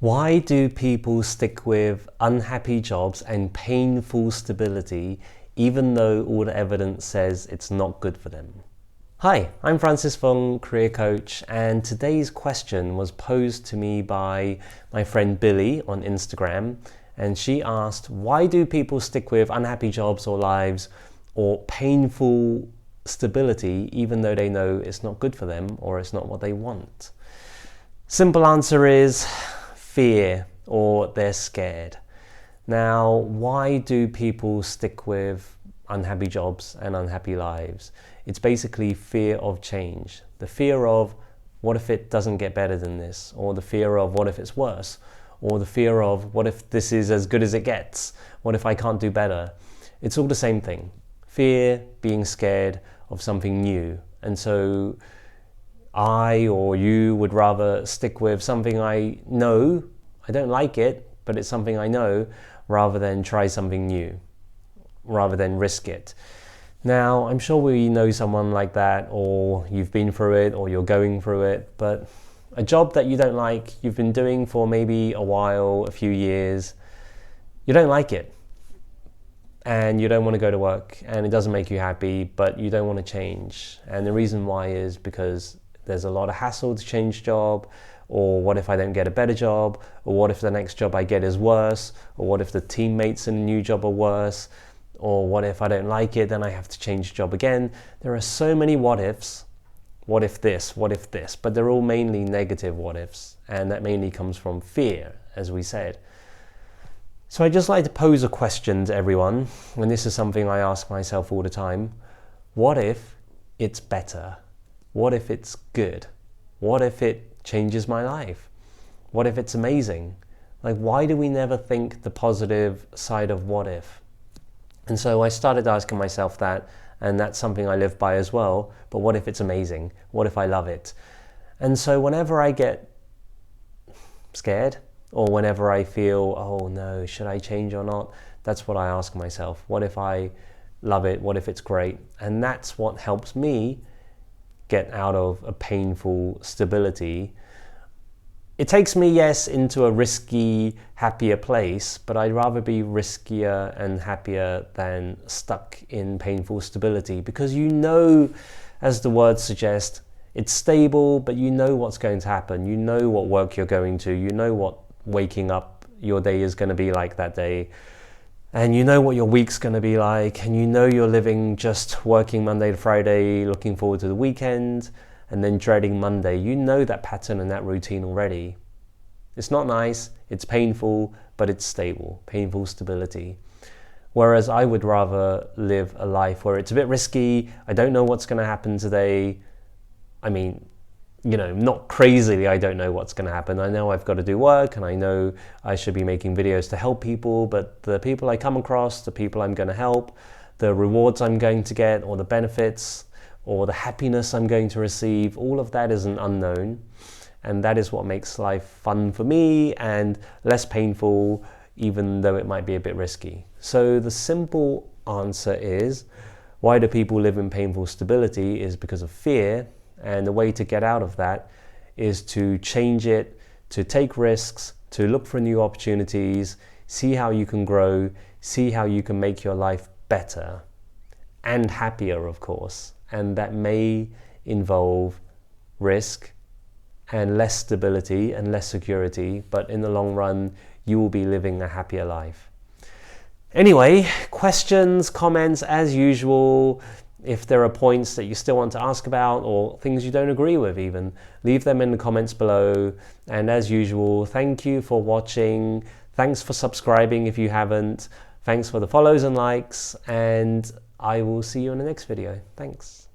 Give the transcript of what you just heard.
Why do people stick with unhappy jobs and painful stability even though all the evidence says it's not good for them? Hi, I'm Fung, career coach, and today's question was posed to me by my friend Billy on Instagram, and she asked, why do people stick with unhappy jobs or lives or painful stability even though they know it's not good for them or it's not what they want? Simple answer is fear, or they're scared. Now, why do people stick with unhappy jobs and unhappy lives? It's basically fear of change. The fear of, what if it doesn't get better than this? Or the fear of, what if it's worse? Or the fear of, what if this is as good as it gets? What if I can't do better? It's all the same thing. Fear, being scared of something new. And so I or you would rather stick with something I know, I don't like it, but it's something I know, rather than try something new, rather than risk it. Now, I'm sure we know someone like that, or you've been through it, or you're going through it, but a job that you don't like, you've been doing for maybe a while, a few years, you don't like it, and you don't want to go to work, and it doesn't make you happy, but you don't want to change. And the reason why is because there's a lot of hassle to change job, or what if I don't get a better job, or what if the next job I get is worse, or what if the teammates in the new job are worse, or what if I don't like it, then I have to change job again. There are so many what ifs. What if this, but they're all mainly negative what ifs, and that mainly comes from fear, as we said. So I just like to pose a question to everyone, and this is something I ask myself all the time. What if it's better? What if it's good? What if it changes my life? What if it's amazing? Like, why do we never think the positive side of what if? And so I started asking myself that, and that's something I live by as well. But what if it's amazing? What if I love it? And so whenever I get scared, or whenever I feel, oh no, should I change or not? That's what I ask myself. What if I love it? What if it's great? And that's what helps me get out of a painful stability. It takes me, yes, into a risky, happier place, but I'd rather be riskier and happier than stuck in painful stability, because you know, as the words suggest, it's stable, but you know what's going to happen. You know what work you're going to. You know what waking up your day is going to be like that day. And you know what your week's going to be like, and you know you're living just working Monday to Friday, looking forward to the weekend, and then dreading Monday. You know that pattern and that routine already. It's not nice, it's painful, but it's stable, painful stability. Whereas I would rather live a life where it's a bit risky, I don't know what's going to happen today. I mean, you know, not crazily, I don't know what's going to happen. I know I've got to do work, and I know I should be making videos to help people, but the people I come across, the people I'm going to help, the rewards I'm going to get, or the benefits, or the happiness I'm going to receive, all of that is an unknown. And that is what makes life fun for me and less painful, even though it might be a bit risky. So the simple answer is, why do people live in painful stability is because of fear. And the way to get out of that is to change it, to take risks, to look for new opportunities, see how you can grow, see how you can make your life better and happier, of course. And that may involve risk and less stability and less security, but in the long run, you will be living a happier life. Anyway, questions, comments, as usual. If there are points that you still want to ask about, or things you don't agree with even, leave them in the comments below. And as usual, thank you for watching. Thanks for subscribing if you haven't. Thanks for the follows and likes, and I will see you in the next video. Thanks.